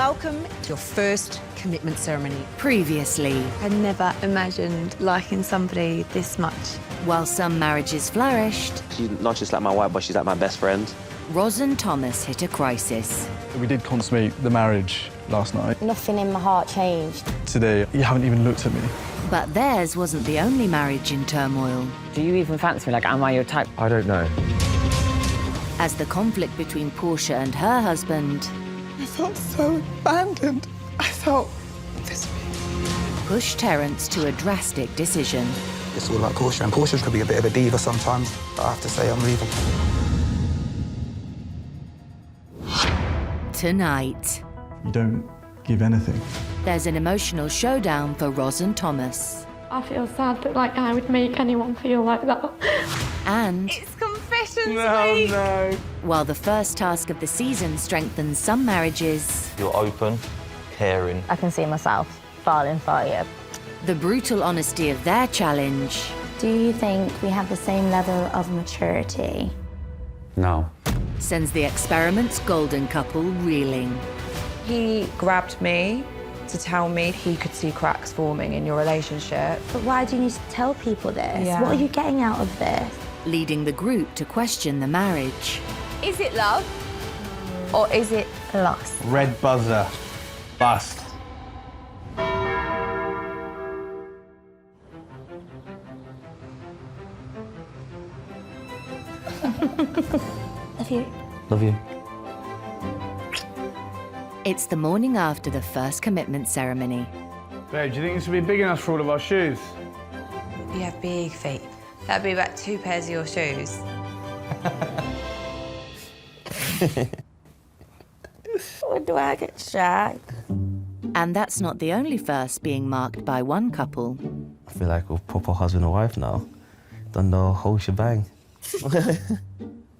welcome to your first commitment ceremony. Previously, I never imagined liking somebody this much. while some marriages flourished, She's not just like my wife, but she's like my best friend. Roz and Thomas hit a crisis. We did consummate the marriage last night. Nothing in my heart changed. Today, you haven't even looked at me. But theirs wasn't the only marriage in turmoil. Do you even fancy me? Like, am I your type? I don't know. As the conflict between Portia and her husband I felt so abandoned. I felt this pushed Terence to a drastic decision. It's all about Portia, and Portia could be a bit of a diva sometimes, but I have to say I'm leaving. Tonight, You don't give anything. there's an emotional showdown for Roz and Thomas. I feel sad that I would make anyone feel like that. And It's confessions week! no. while the first task of the season strengthens some marriages, You're open, caring. I can see myself falling for you. the brutal honesty of their challenge Do you think we have the same level of maturity? No. sends the experiment's golden couple reeling. He grabbed me to tell me he could see cracks forming in your relationship. But why do you need to tell people this? Yeah. What are you getting out of this? Leading the group to question the marriage. Is it love? Or is it Lost. Red buzzer. Bust. Love you. Love you. It's the morning after the first commitment ceremony. Babe, do you think this will be big enough for all of our shoes? You have big feet. That'd be about 2 pairs of your shoes. When do I get shagged? And that's not the only first being marked by one couple. I feel like we're proper husband and wife now. Done the whole shebang.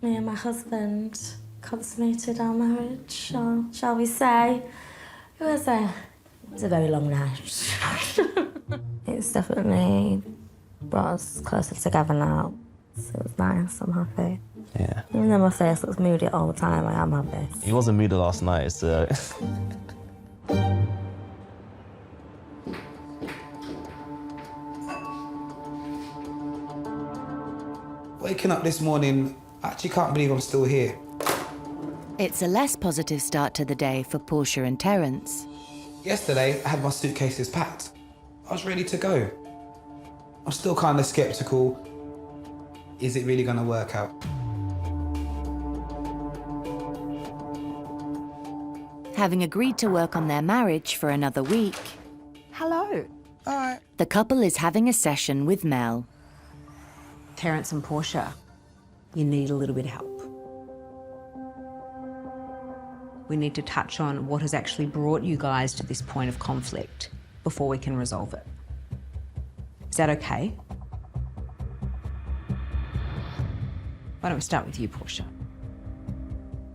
Me and my husband consummated our marriage, shall we say. It was a very long night. It's definitely brought us closer together now. So it was nice, I'm happy. Yeah. Even though my face looks moody all the time, I am happy. He wasn't moody last night, so... Waking up this morning, I actually can't believe I'm still here. It's a less positive start to the day for Portia and Terence. Yesterday, I had my suitcases packed. I was ready to go. I'm still kind of skeptical. Is it really going to work out? Having agreed to work on their marriage for another week, Hello. All right. the couple is having a session with Mel. Terence and Portia, you need a little bit of help. We need to touch on what has actually brought you guys to this point of conflict before we can resolve it. Is that okay? Why don't we start with you, Portia?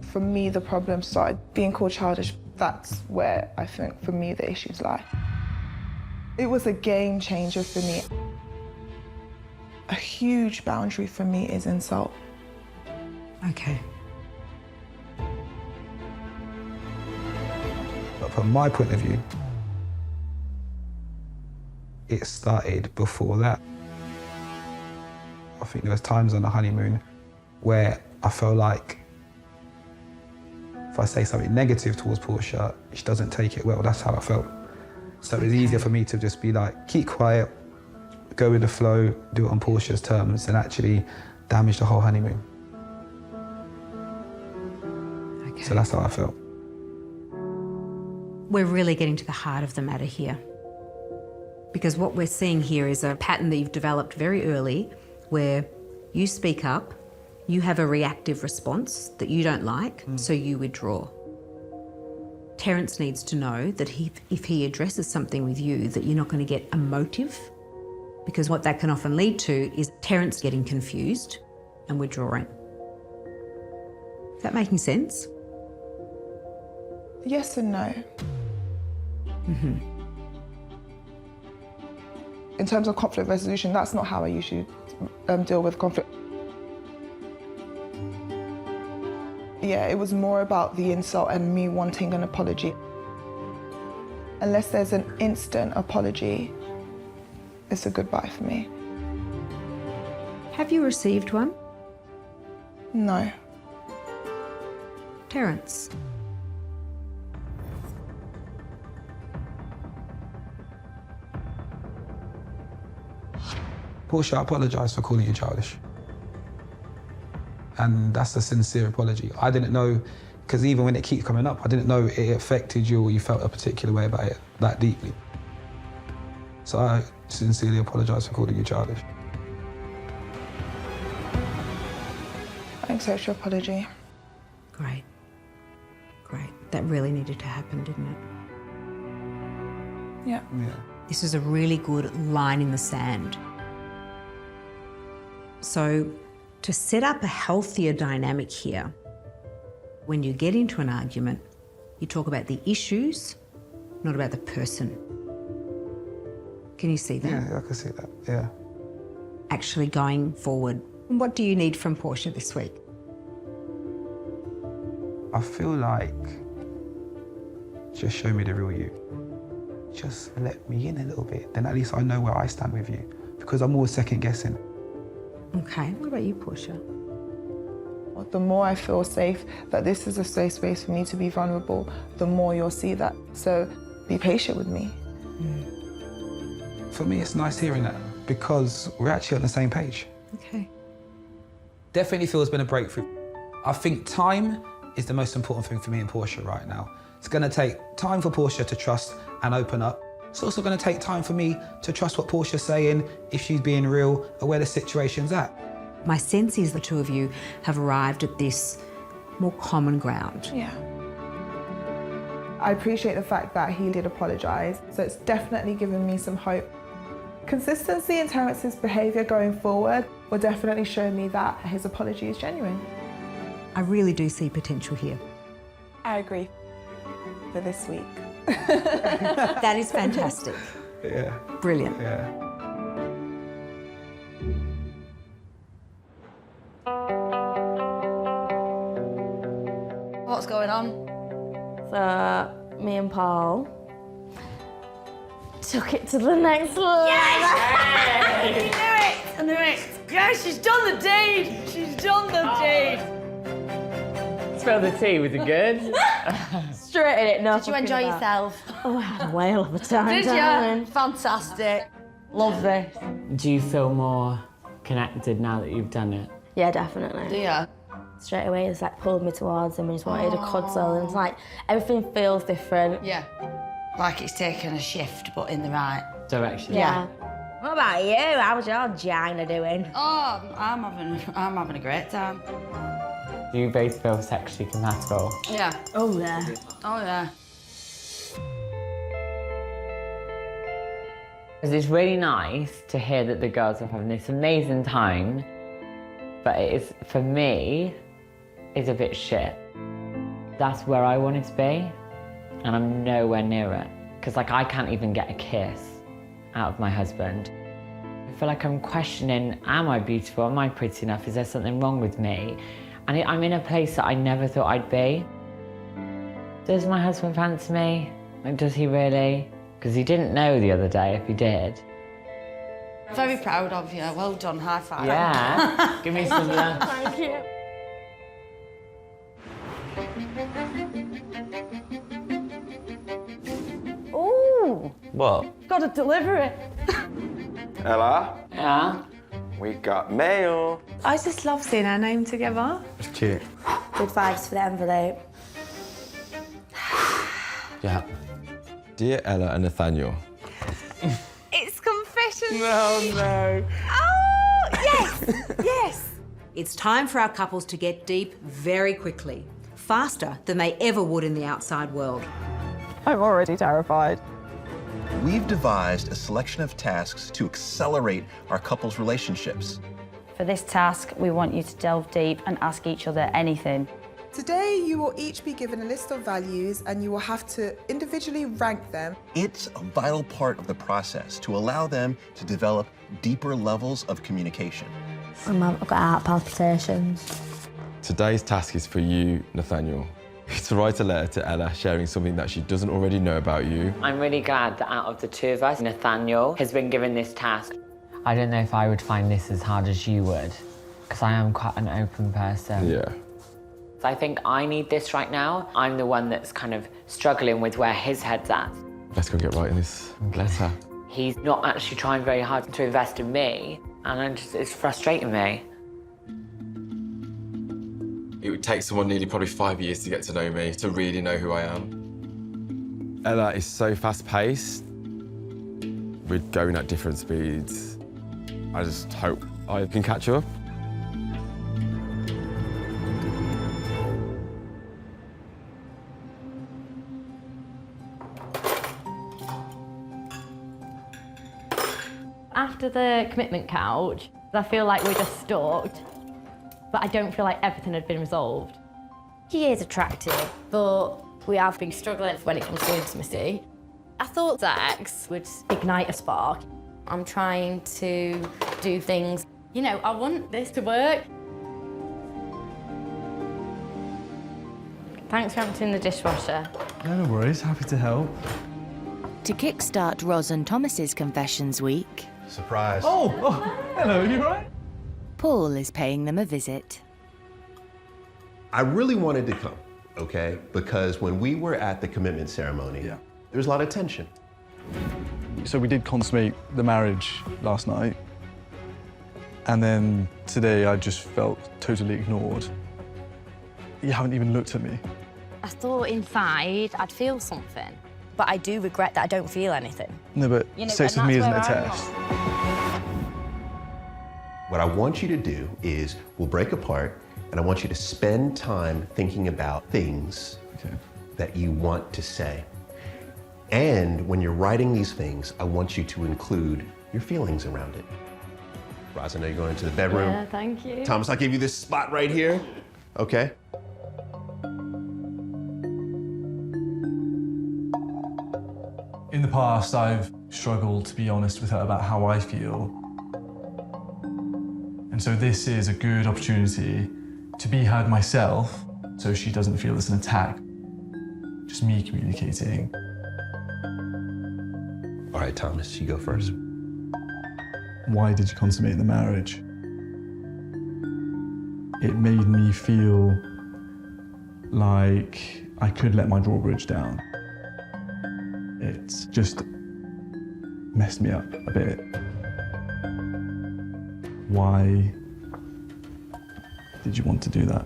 For me, the problem started being called childish. That's where I think, for me, the issues lie. It was a game changer for me. A huge boundary for me is insult. Okay. But from my point of view, it started before that. I think there was times on the honeymoon where I felt like if I say something negative towards Portia, she doesn't take it well. That's how I felt. So it was easier for me to just be like, keep quiet, go with the flow, do it on Portia's terms, and actually damage the whole honeymoon. Okay. So that's how I felt. We're really getting to the heart of the matter here. Because what we're seeing here is a pattern that you've developed very early where you speak up, you have a reactive response that you don't like, so you withdraw. Terence needs to know that if he addresses something with you, that you're not going to get emotive, because what that can often lead to is Terence getting confused and withdrawing. Is that making sense? Yes and no. In terms of conflict resolution, that's not how I usually deal with conflict. Yeah, it was more about the insult and me wanting an apology. Unless there's an instant apology, it's a goodbye for me. Have you received one? No. Terence? Portia, I apologise for calling you childish. And that's a sincere apology. I didn't know, because even when it keeps coming up, I didn't know it affected you or you felt a particular way about it that deeply. So I sincerely apologise for calling you childish. I accept your apology. Great. Great. That really needed to happen, didn't it? Yeah. Yeah. This is a really good line in the sand. So, to set up a healthier dynamic here, when you get into an argument, you talk about the issues, not about the person. Can you see that? Yeah, I can see that, yeah. Actually going forward, what do you need from Portia this week? I feel like, just show me the real you. Just let me in a little bit, then at least I know where I stand with you, because I'm always second guessing. Okay, what about you, Portia? The more I feel safe that this is a safe space for me to be vulnerable, the more you'll see that. So be patient with me. For me, it's nice hearing that, because we're actually on the same page. Okay. Definitely feel it's been a breakthrough. I think time is the most important thing for me and Portia right now. It's gonna take time for Portia to trust and open up. It's also gonna take time for me to trust what Portia's saying, if she's being real, or where the situation's at. My sense is the two of you have arrived at this more common ground. Yeah. I appreciate the fact that he did apologise, so it's definitely given me some hope. Consistency in Terence's behaviour going forward will definitely show me that his apology is genuine. I really do see potential here. I agree. For this week. That is fantastic. Yeah. Brilliant. Yeah. What's going on? So, me and Paul took it to the next level. Yes! I knew it! Yes, she's done the deed! She's done the deed! Spill the tea, was it good? Straight in it, no. Did you enjoy yourself? Oh, I had a whale of a time. Did you? Fantastic. Love this. Do you feel more connected now that you've done it? Yeah, definitely. Do you? Straight away, it's like pulled me towards him and just wanted a cuddle, and it's like everything feels different. Yeah. Like it's taken a shift, but in the right direction. Yeah. What about you? How's your vagina doing? Oh, I'm having a great time. Do you both feel sexually compatible? Yeah. Oh yeah. Oh yeah. It's really nice to hear that the girls are having this amazing time, but it is, for me, is a bit shit. That's where I wanted to be, and I'm nowhere near it. Because like I can't even get a kiss out of my husband. I feel like I'm questioning, am I beautiful? Am I pretty enough? Is there something wrong with me? And I'm in a place that I never thought I'd be. Does my husband fancy me? Like, does he really? Because he didn't know the other day if he did. Very proud of you. Well done. High five. Yeah. Give me some love. Thank you. Ooh, What? got to deliver it. Ella, Yeah? we got mail. I just love seeing our name together. It's cute. Good vibes for the envelope. Yeah. Dear Ella and Nathaniel. It's confession. No. Oh, yes, yes. It's time for our couples to get deep very quickly, faster than they ever would in the outside world. I'm already terrified. We've devised a selection of tasks to accelerate our couples' relationships. For this task, we want you to delve deep and ask each other anything. Today, you will each be given a list of values and you will have to individually rank them. It's a vital part of the process to allow them to develop deeper levels of communication. I've got heart palpitations. Today's task is for you, Nathaniel. to write a letter to Ella sharing something that she doesn't already know about you. I'm really glad that out of the two of us, Nathaniel has been given this task. I don't know if I would find this as hard as you would, because I am quite an open person. Yeah. I think I need this right now. I'm the one that's kind of struggling with where his head's at. Let's go get writing this letter. He's not actually trying very hard to invest in me, and it's frustrating me. It would take someone nearly probably 5 years to get to know me, to really know who I am. Ella is so fast-paced. We're going at different speeds. I just hope I can catch up. After the commitment couch, I feel like we're just stalked, but I don't feel like everything had been resolved. He is attractive, but we have been struggling when it comes to intimacy. I thought sex would ignite a spark. I'm trying to do things. You know, I want this to work. Thanks for emptying the dishwasher. No worries, happy to help. To kickstart Roz and Thomas's Confessions Week, Surprise. Oh, hello, are you all right? Paul is paying them a visit. I really wanted to come, okay? Because when we were at the commitment ceremony, there was a lot of tension. So we did consummate the marriage last night. And then today I just felt totally ignored. You haven't even looked at me. I thought inside I'd feel something, but I do regret that I don't feel anything. No, but You know, sex and with me that's isn't a where I'm test. What I want you to do is we'll break apart, and I want you to spend time thinking about things that you want to say. And when you're writing these things, I want you to include your feelings around it. Roz, I know you're going into the bedroom. Yeah, thank you. Thomas, I'll give you this spot right here, okay? In the past, I've struggled to be honest with her about how I feel. And so this is a good opportunity to be heard myself, so she doesn't feel it's an attack. Just me communicating. All right, Thomas, you go first. Why did you consummate the marriage? It made me feel like I could let my drawbridge down. It's just messed me up a bit. Why did you want to do that?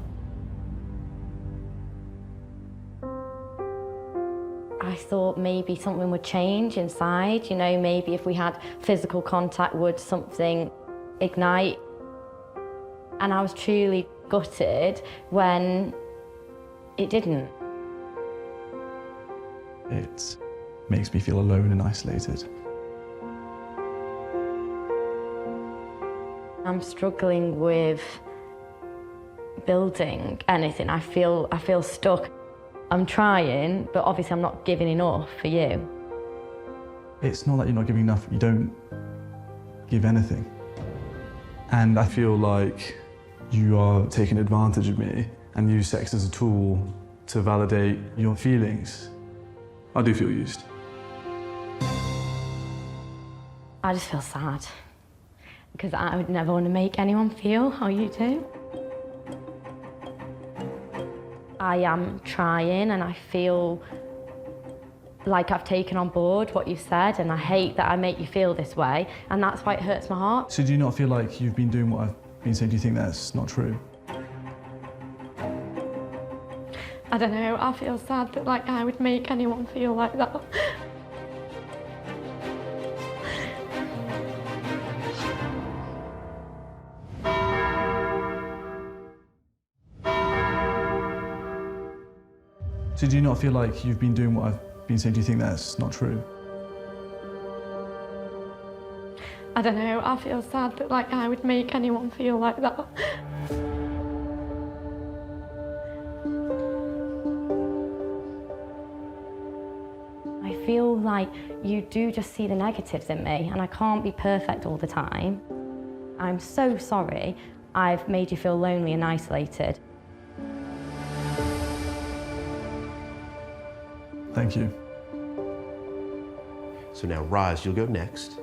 I thought maybe something would change inside, you know, maybe if we had physical contact, would something ignite? And I was truly gutted when it didn't. It makes me feel alone and isolated. I'm struggling with building anything. I feel stuck. I'm trying, but obviously I'm not giving enough for you. It's not that you're not giving enough, you don't give anything. And I feel like you are taking advantage of me and use sex as a tool to validate your feelings. I do feel used. I just feel sad because I would never want to make anyone feel how you do. I am trying and I feel like I've taken on board what you've said, and I hate that I make you feel this way, and that's why it hurts my heart. So do you not feel like you've been doing what I've been saying? Do you think that's not true? I don't know, I feel sad that like I would make anyone feel like that. So do you not feel like you've been doing what I've been saying? Do you think that's not true? I don't know, I feel sad that like I would make anyone feel like that. I feel like you do just see the negatives in me, and I can't be perfect all the time. I'm so sorry I've made you feel lonely and isolated. Thank you. So now, Roz, you'll go next.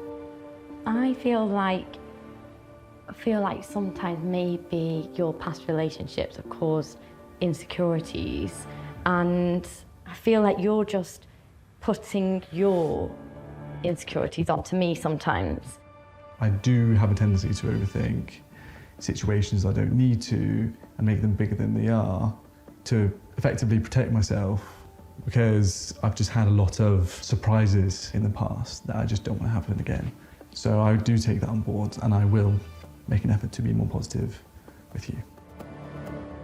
I feel like sometimes maybe your past relationships have caused insecurities, and I feel like you're just putting your insecurities onto me sometimes. I do have a tendency to overthink situations I don't need to and make them bigger than they are to effectively protect myself, because I've just had a lot of surprises in the past that I just don't want to happen again. So I do take that on board, and I will make an effort to be more positive with you.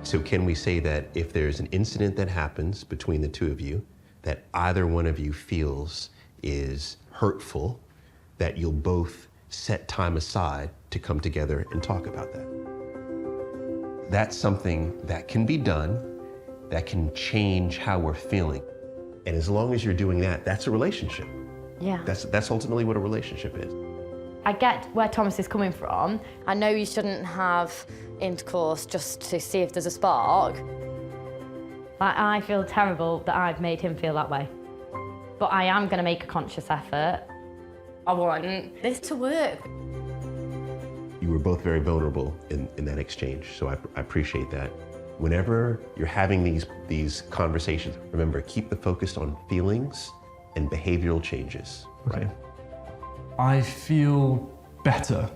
So can we say that if there's an incident that happens between the two of you that either one of you feels is hurtful, that you'll both set time aside to come together and talk about that? That's something that can be done, that can change how we're feeling. And as long as you're doing that, that's a relationship. Yeah. That's ultimately what a relationship is. I get where Thomas is coming from. I know you shouldn't have intercourse just to see if there's a spark. I feel terrible that I've made him feel that way. But I am going to make a conscious effort. I want this to work. You were both very vulnerable in that exchange, so I appreciate that. Whenever you're having these conversations, remember, keep the focus on feelings and behavioral changes, right? I feel better.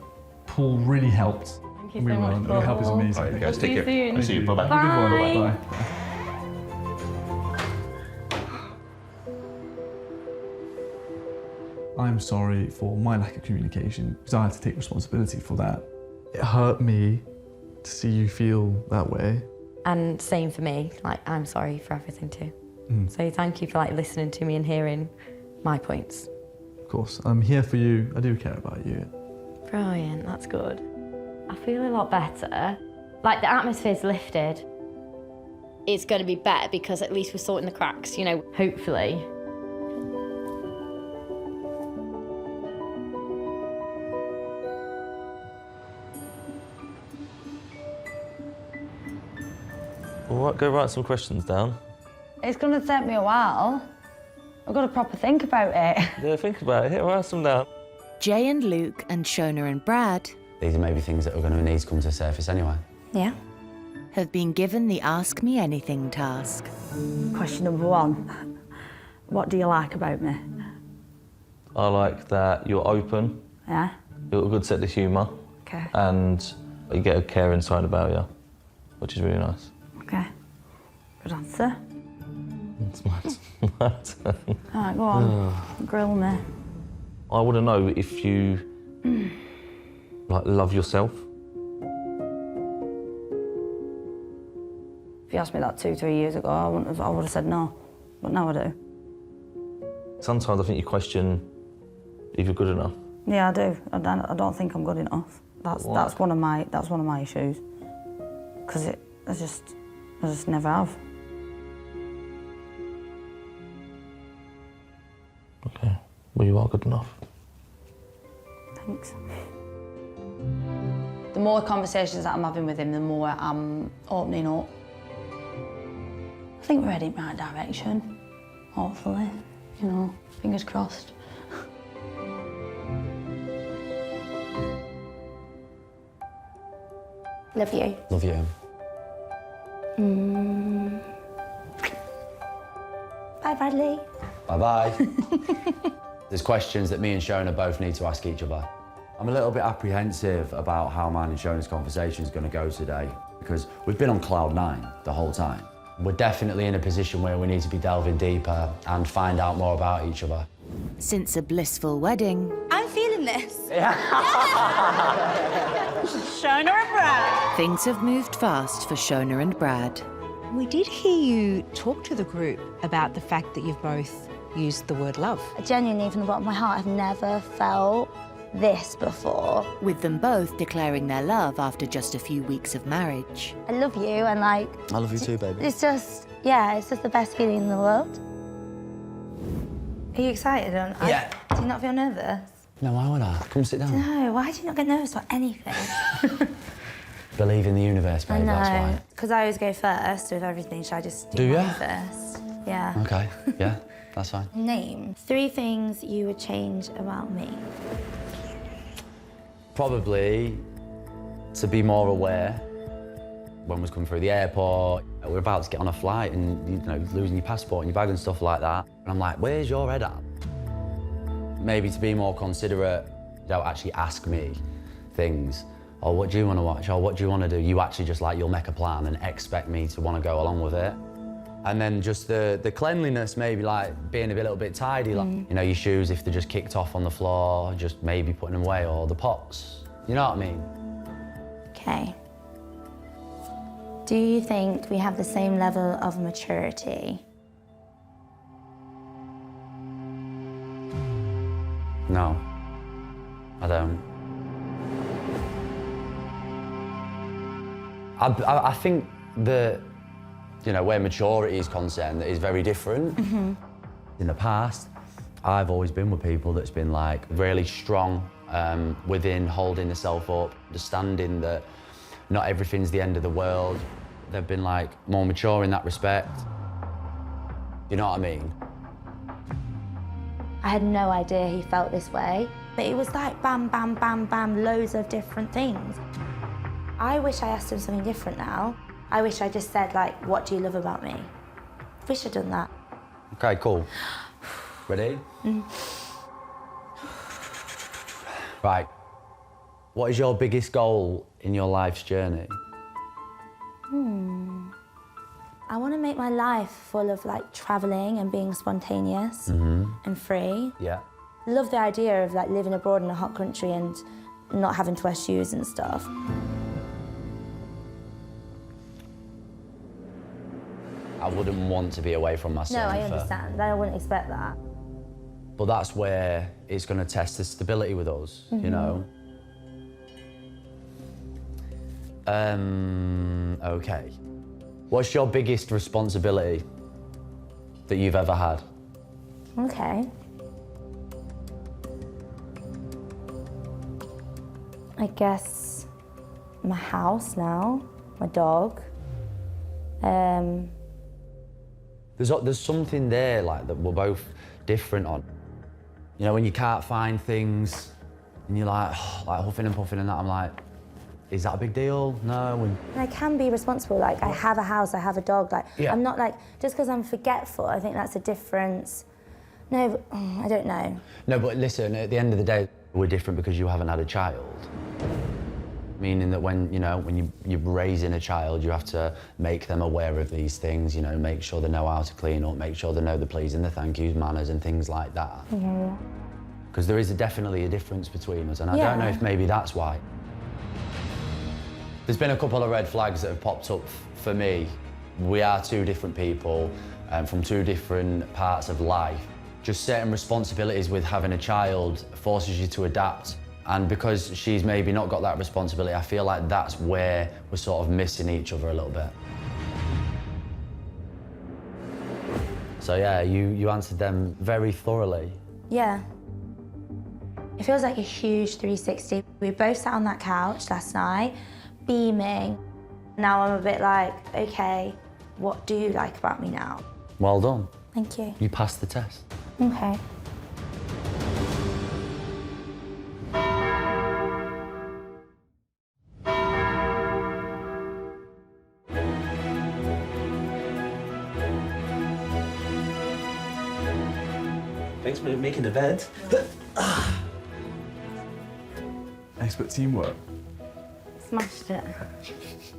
Paul really helped. Thank you so much, Your help is Paul. amazing. All right, guys, See take you care. soon. See you. Bye-bye. Bye. Have a good one. Bye. I'm sorry for my lack of communication, because I had to take responsibility for that. It hurt me to see you feel that way. And same for me, like I'm sorry for everything too. So thank you for like listening to me and hearing my points. Of course, I'm here for you. I do care about you. Brilliant, that's good. I feel a lot better. Like the atmosphere's lifted. It's going to be better because at least we're sorting the cracks, you know, hopefully. All right, go write some questions down. It's going to take me a while. I've got to proper think about it. Yeah, think about it. Here, write some down. Jay and Luke and Shona and Brad These are maybe things that are going to need to come to the surface anyway. Yeah. have been given the Ask Me Anything task. Question number one. What do you like about me? I like that you're open. Yeah? You've got a good sense of humour. Okay. And you get a caring side about you, which is really nice. Okay. Good answer. It's my turn. All right, go on. Grill me. I want to know if you love yourself. If you asked me that 2-3 years ago, I would have said no. But now I do. Sometimes I think you question if you're good enough. Yeah, I do. I don't think I'm good enough. That's one of my issues. Because I just never have. Okay. Well, you are good enough. Thanks. The more conversations that I'm having with him, the more I'm opening up. I think we're heading in the right direction. Hopefully. You know, fingers crossed. Love you. Love you. Bye, Bradley. Bye-bye. There's questions that me and Shona both need to ask each other. I'm a little bit apprehensive about how mine and Shona's conversation is going to go today because we've been on cloud 9 the whole time. We're definitely in a position where we need to be delving deeper and find out more about each other. Since a blissful wedding, I'm feeling this. Shona and Brad. things have moved fast for Shona and Brad. We did hear you talk to the group about the fact that you've both used the word love. I genuinely, from the bottom of my heart, I've never felt this before. With them both declaring their love after just a few weeks of marriage. I love you, and like... I love you too, baby. It's just, yeah, it's just the best feeling in the world. Are you excited? Yeah. Do you not feel nervous? No, why would I? Come sit down. No, why do you not get nervous about anything? Believe in the universe, babe, I that's know, why. because I always go first with everything. Should I just Do mine ya? first? Yeah. Okay, yeah. That's fine. Name 3 things you would change about me. Probably to be more aware when we was coming through the airport. We're about to get on a flight and, you know, losing your passport and your bag and stuff like that. And I'm like, where's your head at? Maybe to be more considerate, don't actually ask me things. Oh, what do you want to watch? Oh, what do you want to do? You actually just like, you'll make a plan and expect me to want to go along with it. And then just the cleanliness, maybe like being a little bit tidy, like, you know, your shoes, if they're just kicked off on the floor, just maybe putting them away, or the pots. You know what I mean? Okay. Do you think we have the same level of maturity? No, I don't. I think that, you know, where maturity is concerned, that is very different. In the past, I've always been with people that's been like really strong within holding themselves up, understanding that not everything's the end of the world. They've been like more mature in that respect. You know what I mean? I had no idea he felt this way. But it was like bam, bam, bam, bam, loads of different things. I wish I asked him something different now. I wish I just said, like, what do you love about me? Wish I'd done that. Okay, cool. Ready? Right. What is your biggest goal in your life's journey? I want to make my life full of, like, travelling and being spontaneous and free. Yeah. Love the idea of, like, living abroad in a hot country and not having to wear shoes and stuff. I wouldn't want to be away from my son. No, I understand. I wouldn't expect that. But that's where it's going to test the stability with us, you know? Okay. What's your biggest responsibility that you've ever had? Okay. I guess my house now, my dog. There's something there like that we're both different on. You know, when you can't find things and you're like huffing and puffing and that, I'm like, is that a big deal? No. And I can be responsible, like I have a house, I have a dog, like I'm not like, just because I'm forgetful, I think that's a difference. No, but, I don't know. No, but listen, at the end of the day, we're different because you haven't had a child. Meaning that when you're raising a child, you have to make them aware of these things, you know, make sure they know how to clean up, make sure they know the please and the thank yous, manners and things like that. Yeah. Because there is definitely a difference between us, and I don't know if maybe that's why. There's been a couple of red flags that have popped up for me. We are 2 different people from 2 different parts of life. Just certain responsibilities with having a child forces you to adapt. And because she's maybe not got that responsibility, I feel like that's where we're sort of missing each other a little bit. So yeah, you answered them very thoroughly. Yeah. It feels like a huge 360. We both sat on that couch last night, beaming. Now I'm a bit like, okay, what do you like about me now? Well done. Thank you. You passed the test. Okay. Thanks for making the bed. Expert teamwork. Smashed it.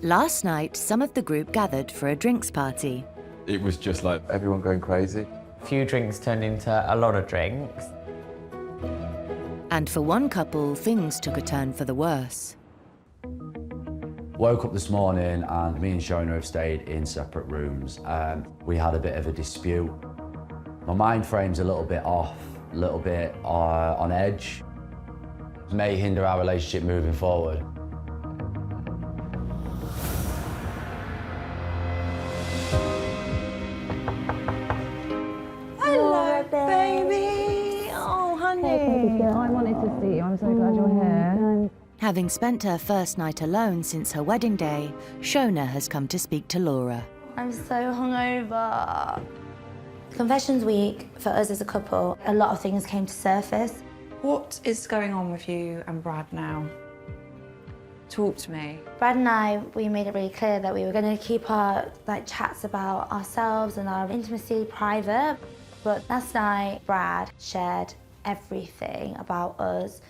Last night, some of the group gathered for a drinks party. It was just like everyone going crazy. A few drinks turned into a lot of drinks. And for one couple, things took a turn for the worse. Woke up this morning and me and Shona have stayed in separate rooms. We had a bit of a dispute. My mind frame's a little bit off, a little bit on edge. It may hinder our relationship moving forward. Hello, baby. Oh, honey. I wanted to see you. I'm so glad you're here. Having spent her first night alone since her wedding day, Shona has come to speak to Laura. I'm so hungover. Confessions week, for us as a couple, a lot of things came to surface. What is going on with you and Brad now? Talk to me. Brad and I, we made it really clear that we were going to keep our chats about ourselves and our intimacy private. But last night, Brad shared everything about us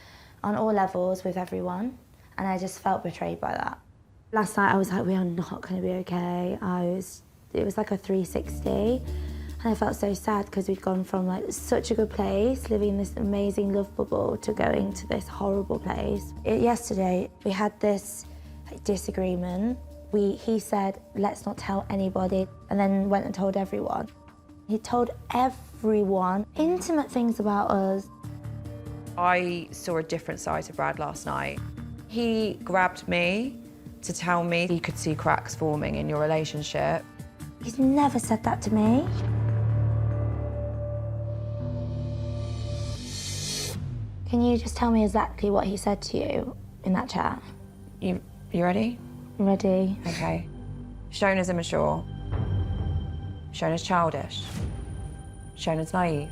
on all levels with everyone, and I just felt betrayed by that. Last night, I was like, we are not going to be okay. It was like a 360. And I felt so sad because we'd gone from such a good place, living in this amazing love bubble, to going to this horrible place. Yesterday, we had this disagreement. He said, let's not tell anybody, and then went and told everyone. He told everyone intimate things about us. I saw a different side to Brad last night. He grabbed me to tell me he could see cracks forming in your relationship. He's never said that to me. Can you just tell me exactly what he said to you in that chat? You ready? I'm ready. Okay. Shona's immature. Shona's childish. Shona's naive.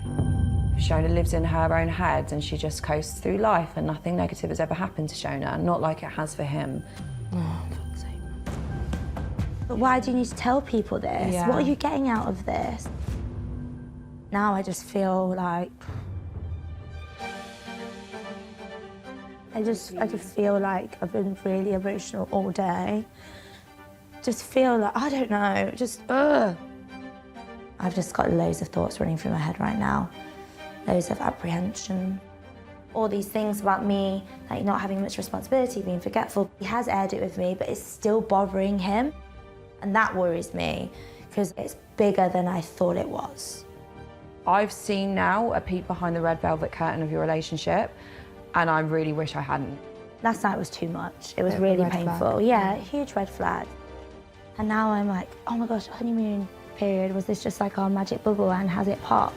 Shona lives in her own head and she just coasts through life and nothing negative has ever happened to Shona, not like it has for him. Oh, fuck's sake. But why do you need to tell people this? Yeah. What are you getting out of this? Now I just feel like... I just feel like I've been really emotional all day. Just feel like, I don't know, I've just got loads of thoughts running through my head right now. Loads of apprehension. All these things about me, not having much responsibility, being forgetful. He has aired it with me, but it's still bothering him. And that worries me, because it's bigger than I thought it was. I've seen now a peek behind the red velvet curtain of your relationship, and I really wish I hadn't. Last night was too much. It was really painful. Yeah, huge red flag. And now I'm like, oh my gosh, honeymoon period, was this just like our magic bubble and has it popped?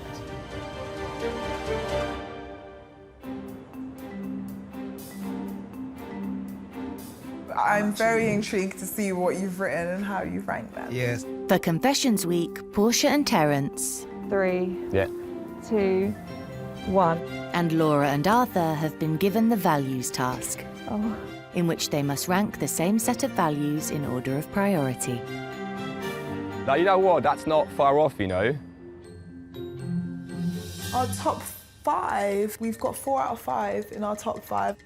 I'm very intrigued to see what you've written and how you've ranked them. Yes. For Confessions Week, Portia and Terence. 3, Yeah. 2, 1. And Laura and Arthur have been given the values task, in which they must rank the same set of values in order of priority. Now, you know what? That's not far off, you know. Our top 5, we've got 4 out of 5 in our top 5.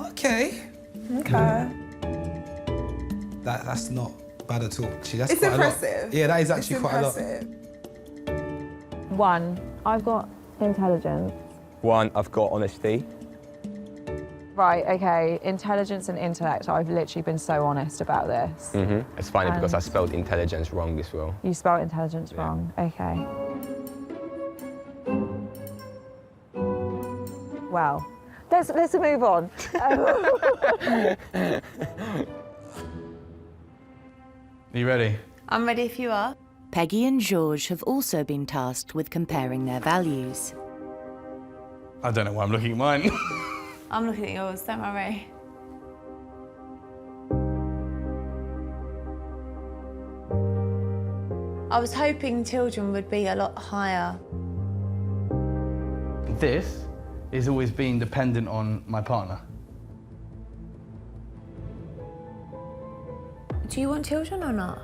Okay. Okay. That's not bad at all. Actually, that's It's quite impressive. a lot. Yeah, that is actually quite a lot. 1, I've got intelligence. 1, I've got honesty. Right, okay, intelligence and intellect. I've literally been so honest about this. It's funny because I And- spelled intelligence wrong as well. You spelled intelligence wrong, okay. Well, let's move on. Are you ready? I'm ready if you are. Peggy and George have also been tasked with comparing their values. I don't know why I'm looking at mine. I'm looking at yours, don't worry. I was hoping children would be a lot higher. This is always being dependent on my partner. Do you want children or not?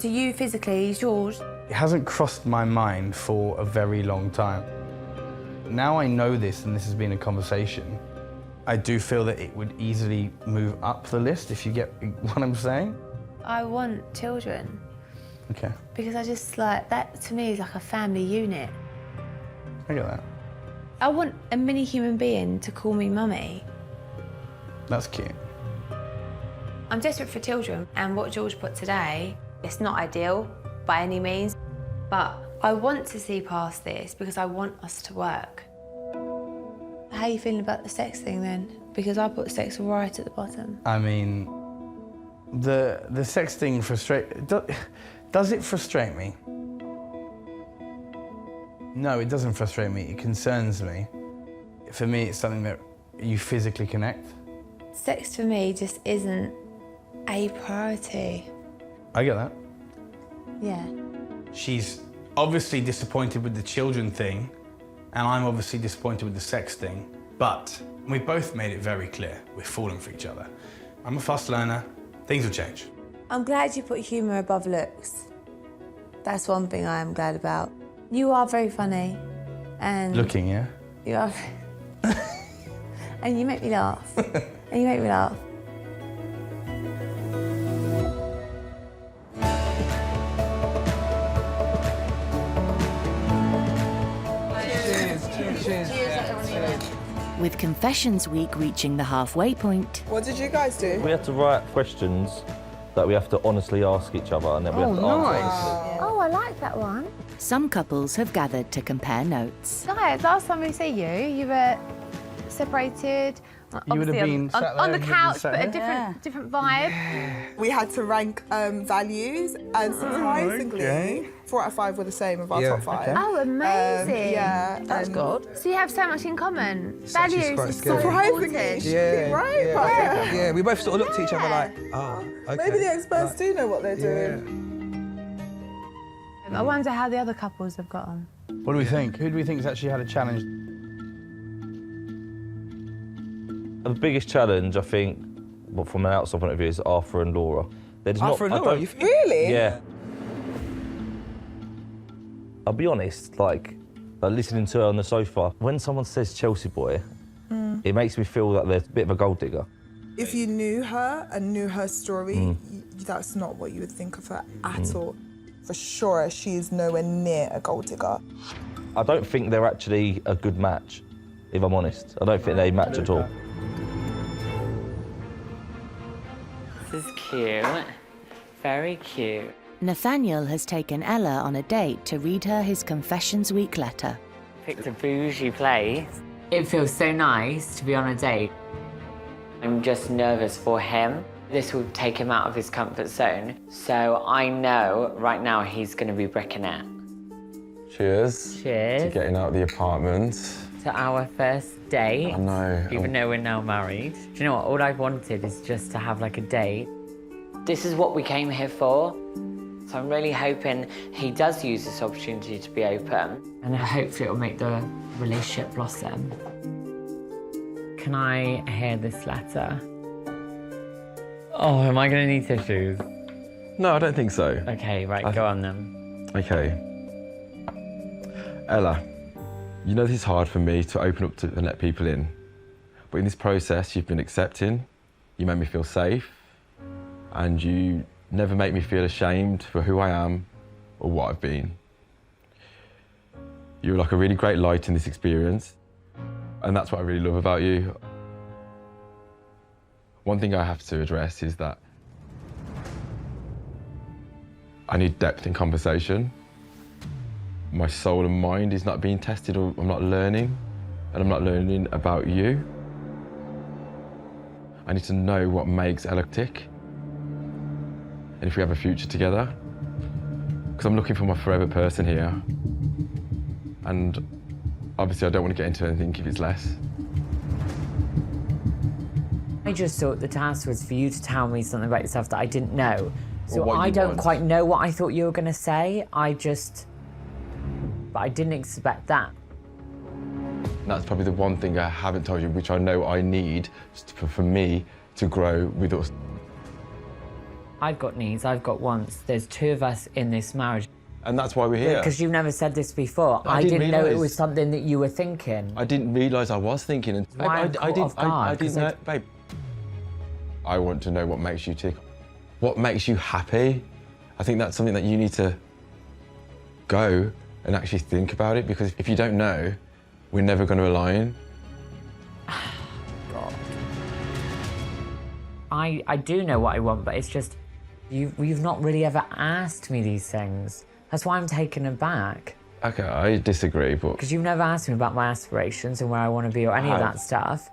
Do you physically, George? It hasn't crossed my mind for a very long time. Now I know this and this has been a conversation, I do feel that it would easily move up the list, if you get what I'm saying. I want children Okay, because I just that to me is like a family unit. I get that. I want a mini human being to call me mummy. That's cute. I'm desperate for children, and what George put today, it's not ideal by any means, but I want to see past this because I want us to work. How are you feeling about the sex thing then? Because I put sex right at the bottom. I mean, the sex thing does it frustrate me? No, it doesn't frustrate me. It concerns me. For me, it's something that you physically connect. Sex for me just isn't a priority. I get that. Yeah. She's obviously disappointed with the children thing, and I'm obviously disappointed with the sex thing, but we both made it very clear we're falling for each other. I'm a fast learner, things will change. I'm glad you put humour above looks. That's one thing I am glad about. You are very funny. And Looking, yeah? you are. And you make me laugh. And you make me laugh. With Confessions Week reaching the halfway point, What did you guys do? We have to write questions that we have to honestly ask each other, and then we have to answer honestly. Oh, I like that one. some couples have gathered to compare notes. Guys, last time we see you, you were separated. You would have been sat on there the and couch, sat but a here? different vibe. We had to rank values, and surprisingly, 4 out of 5 were the same of our top 5. Oh, amazing. Yeah. That's good. So you have so much in common. Values is so Surprisingly. important. Right? Yeah, we both sort of looked at each other like, oh, okay. Maybe the experts do know what they're doing. I wonder how the other couples have got on. What do we think? Who do we think's actually had a challenge? The biggest challenge, I think, well, from an outside point of view, is Arthur and Laura. Arthur and Laura? Really? Yeah. I'll be honest, like listening to her on the sofa, when someone says Chelsea boy, it makes me feel that they're a bit of a gold digger. If you knew her and knew her story, that's not what you would think of her at all. For sure, she is nowhere near a gold digger. I don't think they're actually a good match, if I'm honest. I don't think they match at all. This is cute. Very cute. Nathaniel has taken Ella on a date to read her his Confessions Week letter. Picked a bougie place. It feels so nice to be on a date. I'm just nervous for him. This will take him out of his comfort zone. So I know right now he's going to be bricking it. Cheers. Cheers. To getting out of the apartment. To our first date. I know. Even though we're now married. Do you know what? All I've wanted is just to have like a date. This is what we came here for. So I'm really hoping he does use this opportunity to be open. And hopefully it'll make the relationship blossom. Can I hear this letter? Oh, am I gonna need tissues? No, I don't think so. Okay, right, go on then. Okay. Ella, you know this is hard for me to open up to and let people in. But in this process, you've been accepting, you make me feel safe, and you never make me feel ashamed for who I am or what I've been. You're like a really great light in this experience, and that's what I really love about you. One thing I have to address is that I need depth in conversation. My soul and mind is not being tested, or I'm not learning, and I'm not learning about you. I need to know what makes Ella tick, and if we have a future together. Because I'm looking for my forever person here, and obviously I don't want to get into anything if it's less. I just thought the task was for you to tell me something about yourself that I didn't know. So Or what I you don't want. quite know what I thought you were gonna say. But I didn't expect that. That's probably the one thing I haven't told you, which I know I need for me to grow with us. I've got needs, I've got wants. There's 2 of us in this marriage. And that's why we're here. Because you've never said this before. I I didn't didn't know it realise. was something that you were thinking. I didn't realise I was thinking. And Why I'm caught off guard, I didn't 'cause know, babe. I want to know what makes you tick. What makes you happy? I think that's something that you need to go and actually think about it, because if you don't know, we're never going to align. God. I do know what I want, but it's just, you've not really ever asked me these things. That's why I'm taken aback. Okay, I disagree, but... Because you've never asked me about my aspirations and where I want to be or any of that stuff.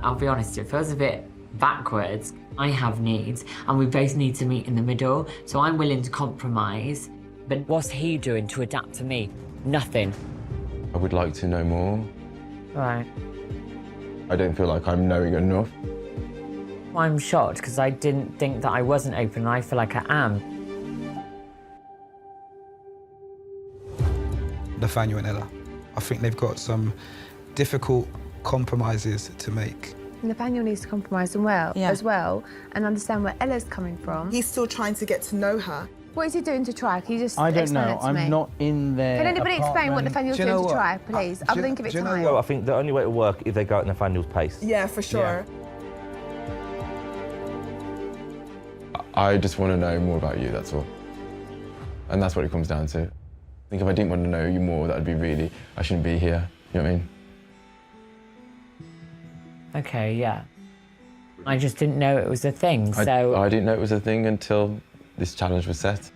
I'll be honest, it feels a bit backwards. I have needs, and we both need to meet in the middle, so I'm willing to compromise. But what's he doing to adapt to me? Nothing. I would like to know more. Right. I don't feel like I'm knowing enough. I'm shocked because I didn't think that I wasn't open, and I feel like I am. Nathaniel and Ella. I think they've got some difficult compromises to make. Nathaniel needs to compromise as well and understand where Ella's coming from. He's still trying to get to know her. What is he doing to try? Can you just I don't explain know. it to me? I'm not in there. Can anybody explain what Nathaniel's doing to try, please? I'll think of it time. Well, I think the only way to work is they go at Nathaniel's pace. Yeah, for sure. I just want to know more about you, that's all. And that's what it comes down to. I think if I didn't want to know you more, that would be really, I shouldn't be here. You know what I mean? Okay, yeah. I just didn't know it was a thing, so... I didn't know it was a thing until this challenge was set.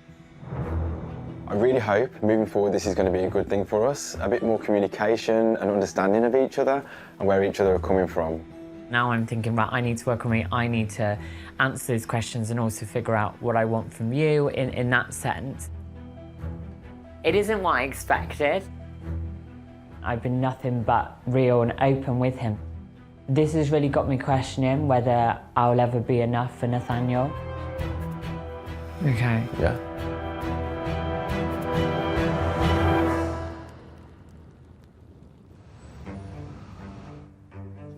I really hope, moving forward, this is going to be a good thing for us. A bit more communication and understanding of each other and where each other are coming from. Now I'm thinking, right, I need to work on me. I need to answer these questions and also figure out what I want from you in that sense. It isn't what I expected. I've been nothing but real and open with him. This has really got me questioning whether I'll ever be enough for Nathaniel. Okay. Yeah.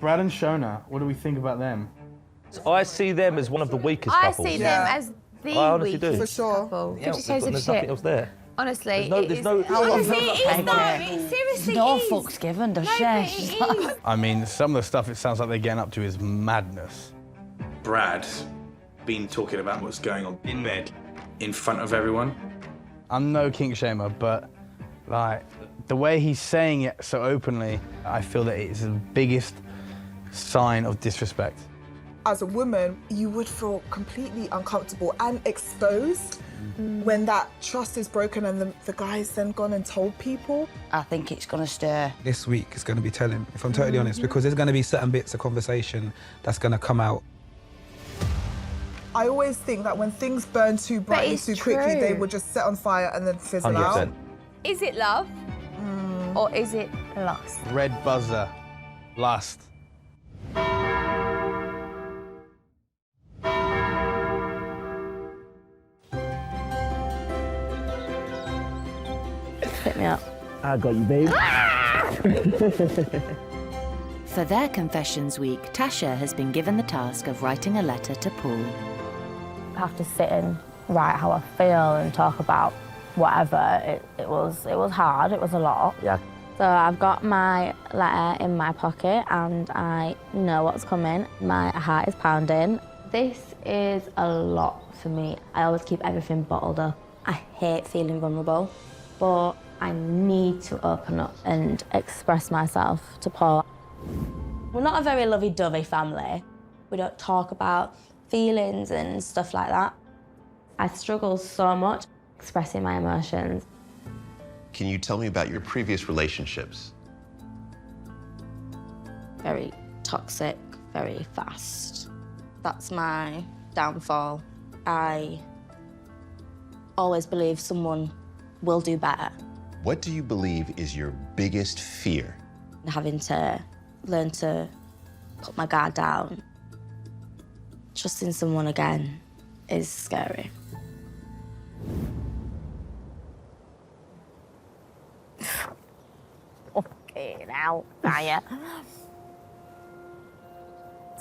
Brad and Shona, what do we think about them? I see them as one of the weakest I couples. see them as the I honestly do. weakest couple. Yeah, 50 Shades of there's Shit. nothing else there. Honestly, There's no- honestly, it is though. It seriously No is. fucks given, does No, she? but She's it like- is. I mean, some of the stuff it sounds like they're getting up to is madness. Brad's been talking about what's going on in bed in front of everyone. I'm no kink shamer, but like the way he's saying it so openly, I feel that it's the biggest sign of disrespect. As a woman, you would feel completely uncomfortable and exposed when that trust is broken and the guy's then gone and told people. I think it's going to stir. This week is going to be telling, if I'm totally honest, because there's going to be certain bits of conversation that's going to come out. I always think that when things burn too brightly it's too quickly, true. they will just set on fire and then fizzle out. Is it love or is it lust? Red buzzer, lust. Hit me up. I got you, babe. For their Confessions Week, Tasha has been given the task of writing a letter to Paul. I have to sit and write how I feel and talk about whatever. It was hard, it was a lot. Yeah. So I've got my letter in my pocket and I know what's coming. My heart is pounding. This is a lot for me. I always keep everything bottled up. I hate feeling vulnerable, but I need to open up and express myself to Paul. We're not a very lovey-dovey family. We don't talk about feelings and stuff like that. I struggle so much expressing my emotions. Can you tell me about your previous relationships? Very toxic, very fast. That's my downfall. I always believe someone will do better. What do you believe is your biggest fear? Having to learn to put my guard down. Trusting someone again is scary. Okay, now, Naya.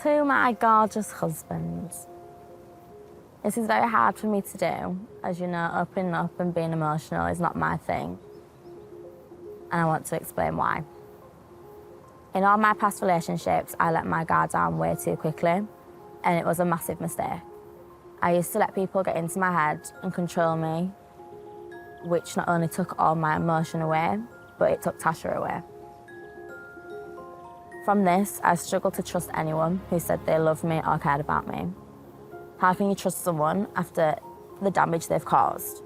To my gorgeous husband. This is very hard for me to do. As you know, opening up and being emotional is not my thing. And I want to explain why. In all my past relationships, I let my guard down way too quickly, and it was a massive mistake. I used to let people get into my head and control me, which not only took all my emotion away, but it took Tasha away. From this, I struggled to trust anyone who said they loved me or cared about me. How can you trust someone after the damage they've caused?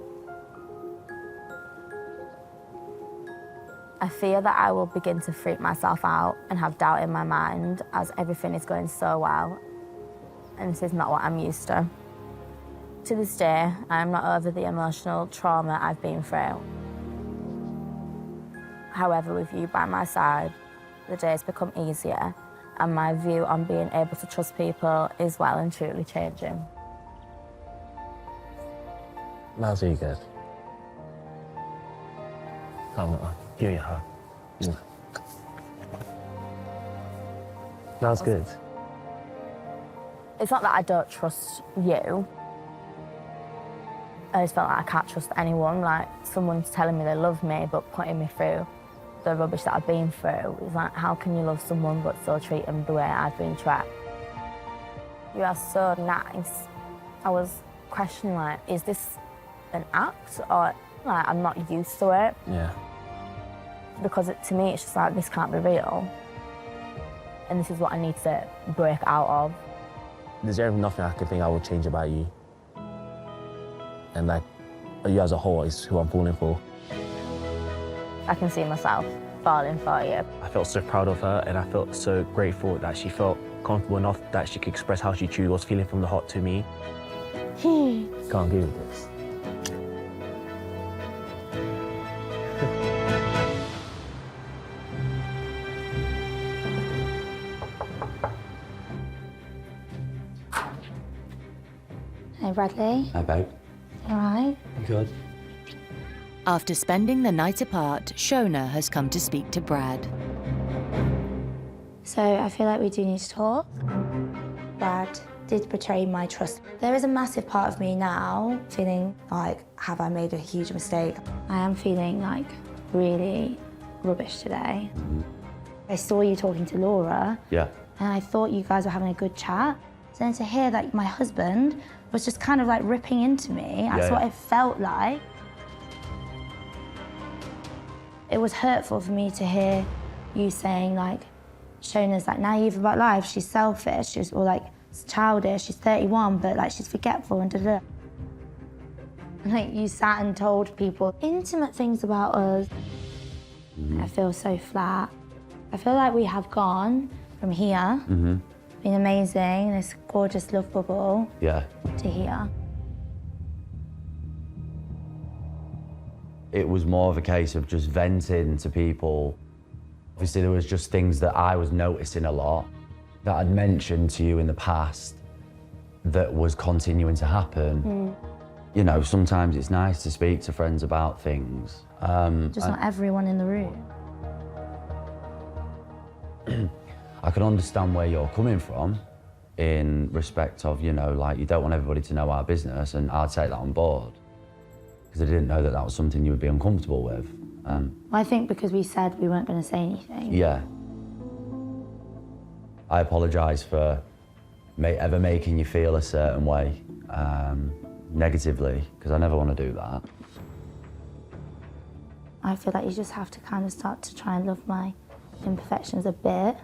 I fear that I will begin to freak myself out and have doubt in my mind as everything is going so well, and this is not what I'm used to. To this day, I am not over the emotional trauma I've been through. However, with you by my side, the days become easier, and my view on being able to trust people is well and truly changing. That's you good. Calm it down. Give me a hug. That's good. It's not that I don't trust you. I just felt like I can't trust anyone. Like, someone's telling me they love me, but putting me through the rubbish that I've been through. It's like, how can you love someone but still treat them the way I've been treated? You are so nice. I was questioning, like, is this an act? Or, like, I'm not used to it. Yeah. Because to me, it's just like, this can't be real. And this is what I need to break out of. There's nothing I can think I would change about you. And like, you as a whole is who I'm falling for. I can see myself falling for you. I felt so proud of her, and I felt so grateful that she felt comfortable enough that she could express how she truly was feeling from the heart to me. Can't give you this. Hey, Bradley. Hi, babe. You alright? You good? After spending the night apart, Shona has come to speak to Brad. So I feel like we do need to talk. Brad did betray my trust. There is a massive part of me now feeling like, have I made a huge mistake? I am feeling like really rubbish today. I saw you talking to Laura. Yeah. And I thought you guys were having a good chat. So then to hear that my husband was just kind of like ripping into me, that's what it felt like. It was hurtful for me to hear you saying like, Shona's like naive about life, she's selfish, she's or like childish, she's 31, but like she's forgetful and da-da. Like you sat and told people intimate things about us. I feel so flat. I feel like we have gone from here, been amazing, this gorgeous love bubble, Yeah. to here. It was more of a case of just venting to people. Obviously, there was just things that I was noticing a lot that I'd mentioned to you in the past that was continuing to happen. You know, sometimes it's nice to speak to friends about things. Just not everyone in the room. I can understand where you're coming from in respect of, you know, like you don't want everybody to know our business, and I'll take that on board because I didn't know that that was something you would be uncomfortable with. Well, I think because we said we weren't going to say anything. Yeah. I apologise for ever making you feel a certain way negatively, because I never want to do that. I feel like you just have to kind of start to try and love my imperfections a bit.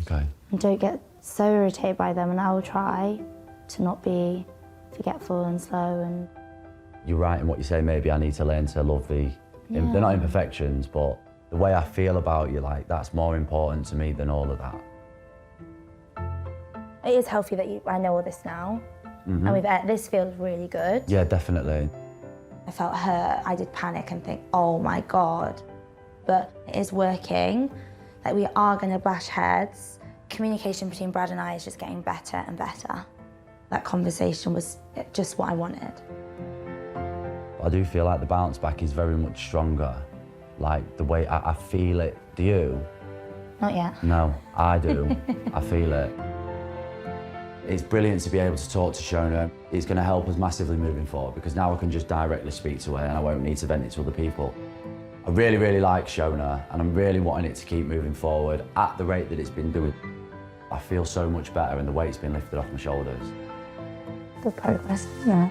Okay. And don't get so irritated by them, and I will try to not be forgetful and slow and... You're right in what you say, maybe I need to learn to love the... They're not imperfections, but the way I feel about you, like, that's more important to me than all of that. It is healthy that I know all this now, and this feels really good. Yeah, definitely. I felt hurt, I did panic and think, oh my God. But it is working, like we are gonna bash heads. Communication between Brad and I is just getting better and better. That conversation was just what I wanted. I do feel like the bounce back is very much stronger. Like the way I feel it. Do you? Not yet. No, I do. I feel it. It's brilliant to be able to talk to Shona. It's going to help us massively moving forward because now I can just directly speak to her and I won't need to vent it to other people. I really, really like Shona and I'm really wanting it to keep moving forward at the rate that it's been doing. I feel so much better and the weight's been lifted off my shoulders. Good progress, yeah.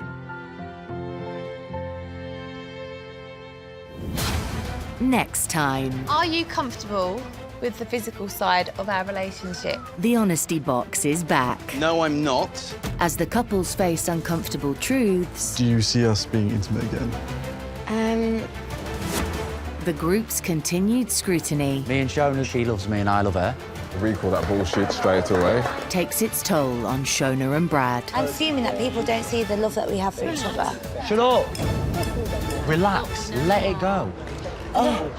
Next time, Are you comfortable with the physical side of our relationship? the honesty box is back. No, I'm not. As the couples face uncomfortable truths, Do you see us being intimate again? the group's continued scrutiny Me and Shona, she loves me and I love her. Recall that bullshit straight away. takes its toll on Shona and Brad. I'm assuming that people don't see the love that we have for each other. Shut up. Relax. Let it go. Oh.